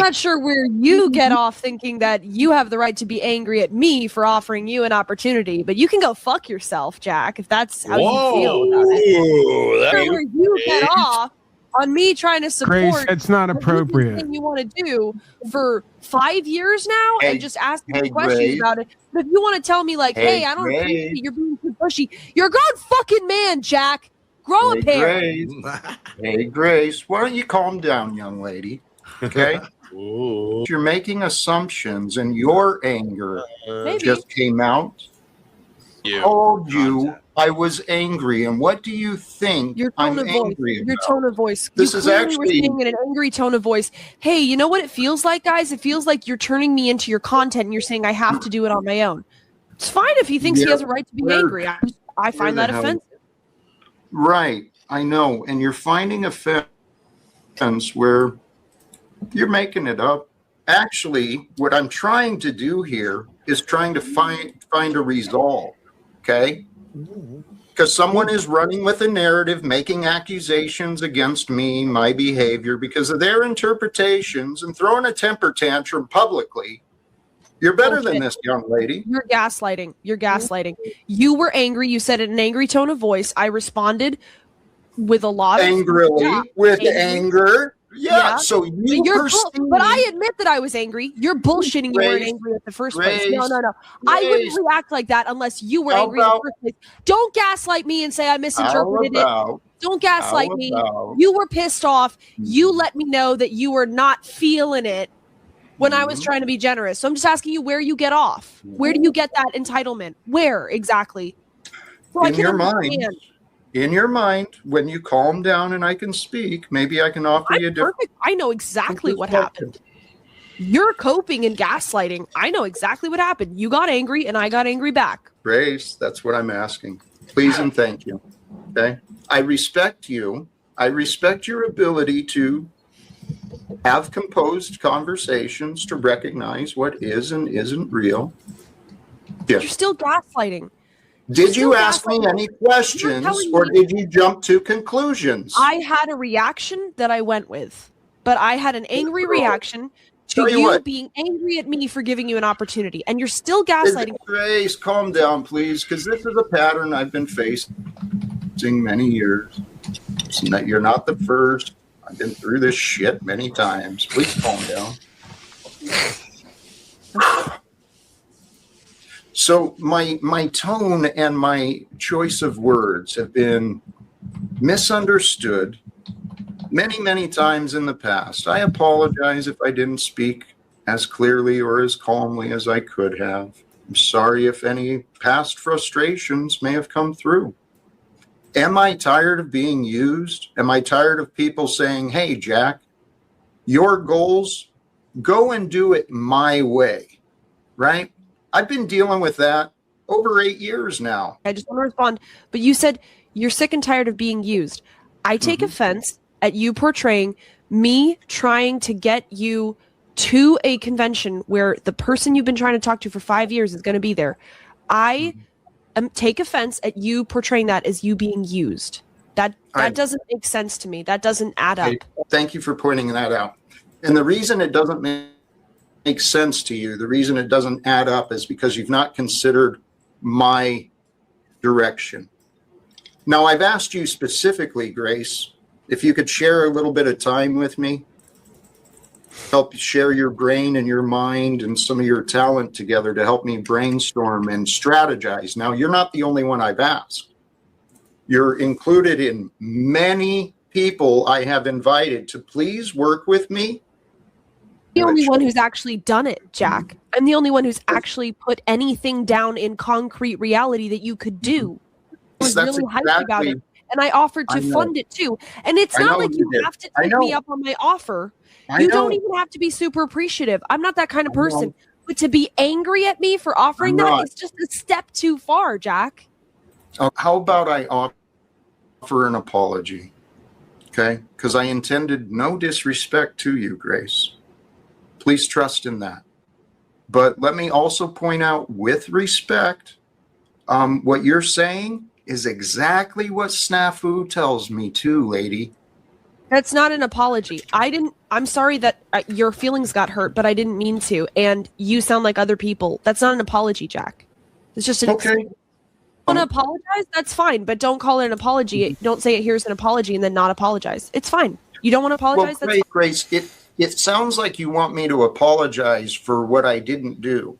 not sure where you get off thinking that you have the right to be angry at me for offering you an opportunity, but you can go fuck yourself, Jack, if that's how you feel about it. I'm not sure where you get off on me trying to support. Grace, it's not appropriate. You want to do for 5 years now and just asking questions Grace. about it. But if you want to tell me like, hey, I don't appreciate you're being too pushy. You're a grown fucking man, Jack. Grow a pair. Hey, Grace, why don't you calm down, young lady? Okay? You're making assumptions, and your anger just came out. I told you I was angry, and what do you think I'm angry about? Your tone of voice. This is actually in an angry tone of voice. Hey, you know what it feels like, guys? It feels like you're turning me into your content, and you're saying I have to do it on my own. It's fine if he thinks he has a right to be angry. I find that offensive. Right, I know, and you're finding offense where you're making it up. Actually, what I'm trying to do here is trying to find a resolve, okay? Because someone is running with a narrative, making accusations against me, my behavior, because of their interpretations and throwing a temper tantrum publicly. You're better than this, young lady. You're gaslighting. You're gaslighting. You were angry. You said in an angry tone of voice. I responded with a lot of anger. Yeah. So but I admit that I was angry. You're bullshitting. You weren't angry at the first place. No. I wouldn't react like that unless you were angry in the first place. Don't gaslight me and say I misinterpreted it. Don't gaslight me. You were pissed off. You let me know that you were not feeling it when I was trying to be generous. So I'm just asking you where you get off. Where do you get that entitlement? Where exactly? So in your mind. In your mind, when you calm down and I can speak, maybe I can offer you a different. I know exactly what happened. You're coping and gaslighting. I know exactly what happened. You got angry and I got angry back. Grace, that's what I'm asking. Please and thank you. Okay? I respect you. I respect your ability to have composed conversations to recognize what is and isn't real. You're still gaslighting. Did you ask me any questions or did you jump to conclusions? I had a reaction that I went with, but I had an angry reaction to you being angry at me for giving you an opportunity, and you're still gaslighting. Grace, calm down, please, because this is a pattern I've been facing many years. You're not the first. I've been through this shit many times. Please calm down. So my tone and my choice of words have been misunderstood many times in the past. I apologize if I didn't speak as clearly or as calmly as I could have. I'm sorry if any past frustrations may have come through. Am I tired of being used? Am I tired of people saying, hey, Jack, your goals, go and do it my way, right? I've been dealing with that over 8 years now. I just want to respond, but you said you're sick and tired of being used. I take offense at you portraying me trying to get you to a convention where the person you've been trying to talk to for 5 years is going to be there. I take offense at you portraying that as you being used. That doesn't make sense to me. That doesn't add up. Thank you for pointing that out. And the reason it doesn't make sense to you, the reason it doesn't add up is because you've not considered my direction. Now, I've asked you specifically, Grace, if you could share a little bit of time with me, help share your brain and your mind and some of your talent together to help me brainstorm and strategize. Now, you're not the only one I've asked. You're included in many people I have invited to please work with me. The only one who's actually done it, Jack. I'm the only one who's actually put anything down in concrete reality that you could do. I was really hyped about it. And I offered to fund it too. And it's not like you have to take me up on my offer. You don't even have to be super appreciative. I'm not that kind of person. But to be angry at me for offering that is just a step too far, Jack. How about I offer an apology? Okay? Because I intended no disrespect to you, Grace. Please trust in that. But let me also point out with respect, what you're saying is exactly what Snafu tells me too, lady. That's not an apology. I didn't I'm sorry that your feelings got hurt, but I didn't mean to. And you sound like other people. That's not an apology, Jack. It's just an Okay. Want to apologize? That's fine, but don't call it an apology. Don't say it here's an apology and then not apologize. It's fine. You don't want to apologize? Well, Grace, it sounds like you want me to apologize for what I didn't do.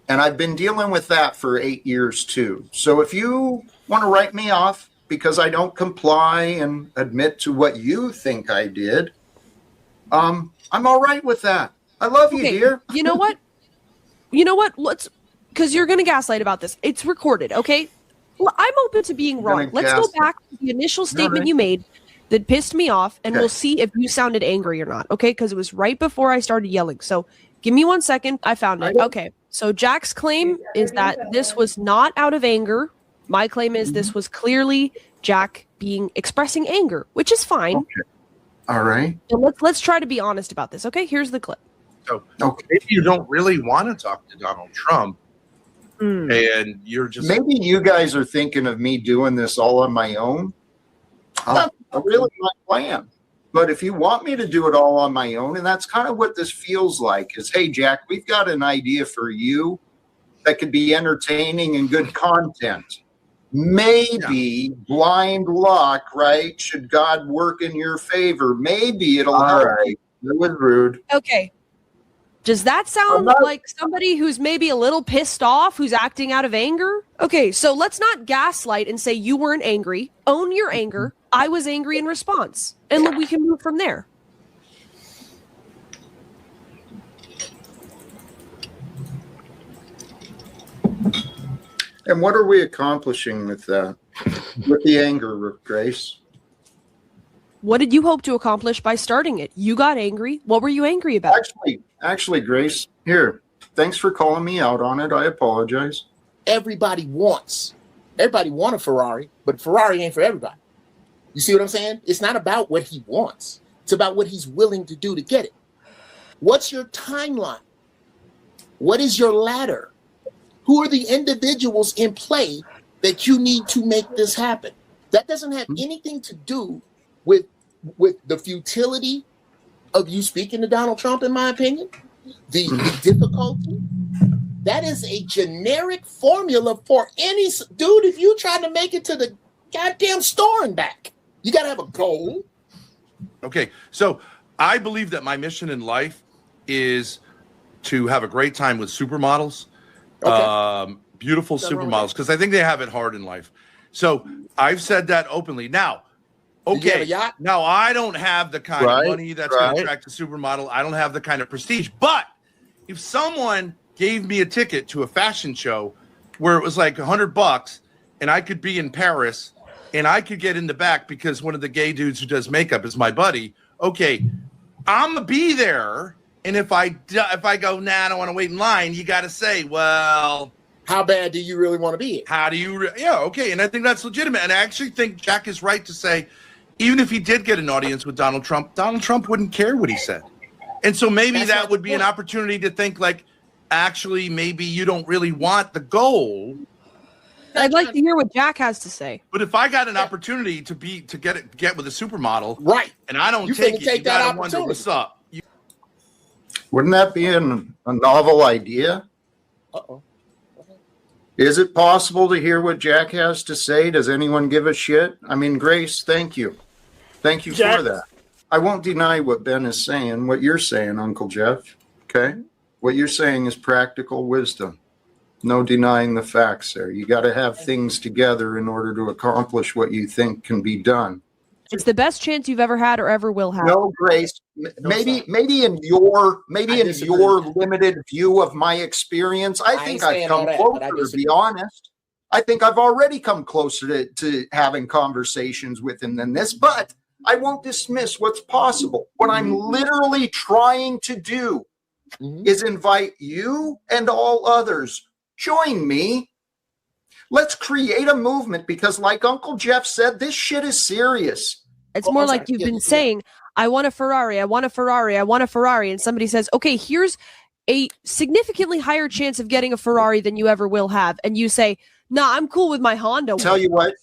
And I've been dealing with that for 8 years too. So if you want to write me off because I don't comply and admit to what you think I did, I'm all right with that. I love you, dear. You know what? Let's, because you're going to gaslight about this. It's recorded, okay? Well, I'm open to being wrong. Let's go back to the initial statement you made that pissed me off, and we'll see if you sounded angry or not, okay? Because it was right before I started yelling. So give me 1 second. I found it. Okay. So Jack's claim is that this was not out of anger. My claim is this was clearly Jack expressing anger, which is fine. Okay. All right. And let's try to be honest about this, okay? Here's the clip. So maybe you don't really want to talk to Donald Trump. And you're just maybe you guys are thinking of me doing this all on my own. Really my plan. But if you want me to do it all on my own, and that's kind of what this feels like, is, hey, Jack, we've got an idea for you that could be entertaining and good content. Maybe blind luck, right? Should God work in your favor, maybe it'll help. Right. It was rude. Okay. Does that sound like somebody who's maybe a little pissed off, who's acting out of anger? Okay, so let's not gaslight and say you weren't angry. Own your anger. I was angry in response. And we can move from there. And what are we accomplishing with that? With the anger, Grace? What did you hope to accomplish by starting it? You got angry. What were you angry about? Actually, Grace, here, thanks for calling me out on it. I apologize. Everybody want a Ferrari, but Ferrari ain't for everybody. You see what I'm saying? It's not about what he wants. It's about what he's willing to do to get it. What's your timeline? What is your ladder? Who are the individuals in play that you need to make this happen? That doesn't have anything to do with the futility of you speaking to Donald Trump, in my opinion. The difficulty. That is a generic formula for any dude. If you try to make it to the goddamn store and back, you got to have a goal. Okay, so I believe that my mission in life is to have a great time with supermodels, beautiful supermodels, because I think they have it hard in life. So I've said that openly. Now, now I don't have the kind of money that's going to attract a supermodel. I don't have the kind of prestige. But if someone gave me a ticket to a fashion show where it was like $100 and I could be in Paris and I could get in the back because one of the gay dudes who does makeup is my buddy, okay, I'm going to be there. And if I go, nah, I don't want to wait in line, you got to say, well, how bad do you really want to be? How do you? Yeah, okay. And I think that's legitimate. And I actually think Jack is right to say, even if he did get an audience with Donald Trump wouldn't care what he said. And so maybe that would be an opportunity to think, like, actually, maybe you don't really want the goal. I'd like to hear what Jack has to say. But if I got an opportunity to get with a supermodel, right, and I don't take it, you gotta wonder what's up. Wouldn't that be a novel idea? Uh-oh. Is it possible to hear what Jack has to say? Does anyone give a shit? I mean, Grace, thank you. Thank you for that. I won't deny what Ben is saying, what you're saying, Uncle Geoff. Okay? What you're saying is practical wisdom. No denying the facts there. You got to have things together in order to accomplish what you think can be done. It's the best chance you've ever had or ever will have. No, Grace. Maybe in your limited view of my experience, I think I've come closer, to be honest. I think I've already come closer to having conversations with him than this, but I won't dismiss what's possible. What I'm literally trying to do is invite you and all others. Join me. Let's create a movement because, like Uncle Geoff said, this shit is serious. It's more like you've been saying, I want a Ferrari, I want a Ferrari, I want a Ferrari. And somebody says, okay, here's a significantly higher chance of getting a Ferrari than you ever will have. And you say, nah, I'm cool with my Honda. Tell you what,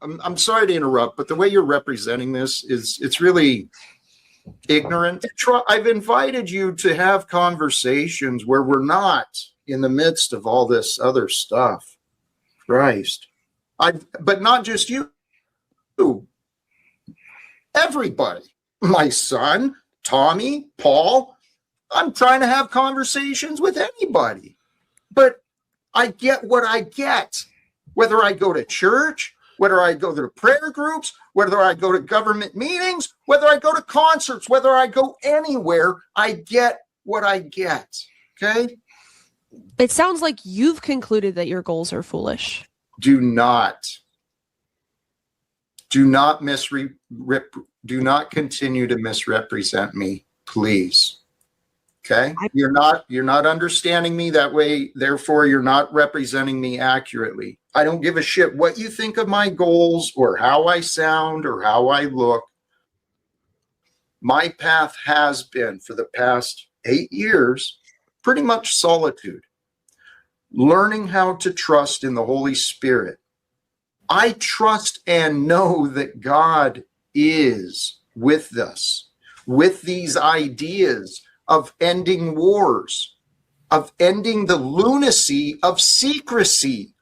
I'm sorry to interrupt, but the way you're representing this it's really ignorant. I've invited you to have conversations where we're not in the midst of all this other stuff. Christ. But not just you. Everybody. My son, Tommy, Paul. I'm trying to have conversations with anybody. But I get what I get. Whether I go to church, whether I go to prayer groups, whether I go to government meetings, whether I go to concerts, whether I go anywhere, I get what I get. Okay? It sounds like you've concluded that your goals are foolish. Do not continue to misrepresent me, please. Okay? You're not understanding me that way, therefore you're not representing me accurately. I don't give a shit what you think of my goals or how I sound or how I look. My path has been, for the past 8 years, pretty much solitude. Learning how to trust in the Holy Spirit. I trust and know that God is with us, with these ideas of ending wars, of ending the lunacy of secrecy.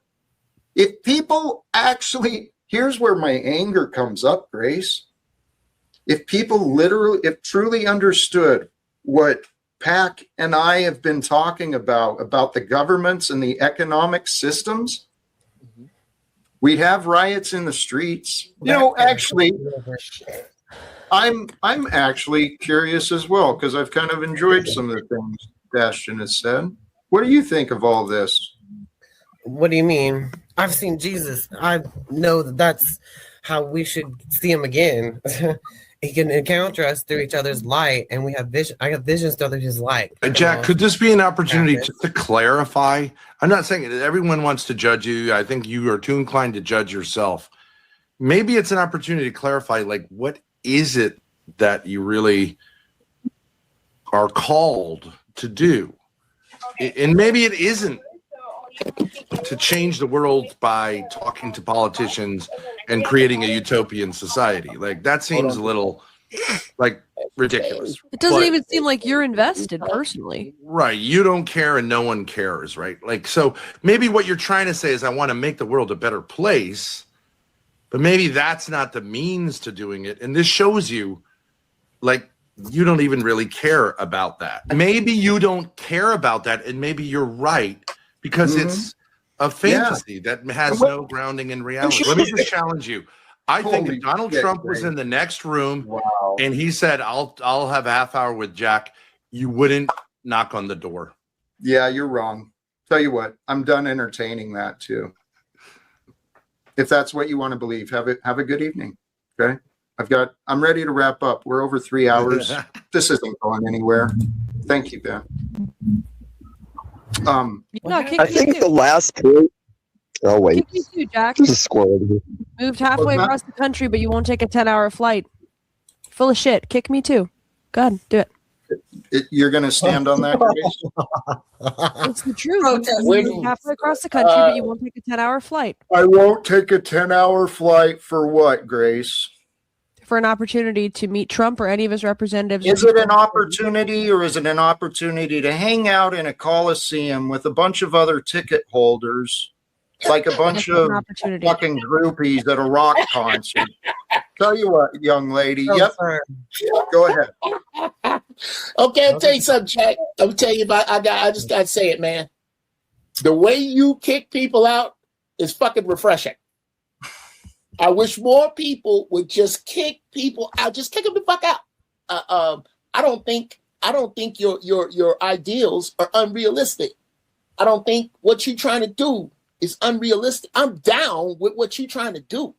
If people actually, here's where my anger comes up, Grace. If people if truly understood what PAC and I have been talking about the governments and the economic systems, we'd have riots in the streets. You know, actually, I'm actually curious as well, because I've kind of enjoyed some of the things Dashton has said. What do you think of all this? What do you mean? I've seen Jesus. I know that's how we should see him again. He can encounter us through each other's light, and we have vision. I have visions through his light. Jack, could this be an opportunity to clarify? I'm not saying that everyone wants to judge you. I think you are too inclined to judge yourself. Maybe it's an opportunity to clarify, like, what is it that you really are called to do? And maybe it isn't to change the world by talking to politicians and creating a utopian society. Like, that seems a little like ridiculous. It doesn't even seem like you're invested personally. Right. You don't care and no one cares, right? Like, so maybe what you're trying to say is, I want to make the world a better place, but maybe that's not the means to doing it. And this shows you, like, you don't even really care about that. Maybe you don't care about that, and maybe you're right, because it's a fantasy that has no grounding in reality. Let me just challenge you. I think if Donald Trump was in the next room and he said, I'll have a half hour with Jack, you wouldn't knock on the door. Yeah, you're wrong. Tell you what, I'm done entertaining that too. If that's what you want to believe, have a good evening. Okay. I'm ready to wrap up. We're over 3 hours. This isn't going anywhere. Thank you, Ben. I think the last point. Oh wait, kick me too, Jack. there's a squirrel here. Moved halfway across the country, but you won't take a 10-hour flight. Full of shit. Kick me too. Go ahead, do it. You're going to stand on that, Grace? It's the truth. You moved halfway across the country, but you won't take a 10-hour flight. I won't take a 10-hour flight for what, Grace? For an opportunity to meet Trump or any of his representatives. Is it an opportunity, or is it an opportunity to hang out in a coliseum with a bunch of other ticket holders, like a bunch of fucking groupies at a rock concert? Tell you what, young lady. Yep. Go ahead. Okay, I'll tell you something, Jack. I'll tell you about. I just gotta say it, man. The way you kick people out is fucking refreshing. I wish more people would just kick people out. Just kick them the fuck out. I don't think your ideals are unrealistic. I don't think what you're trying to do is unrealistic. I'm down with what you're trying to do.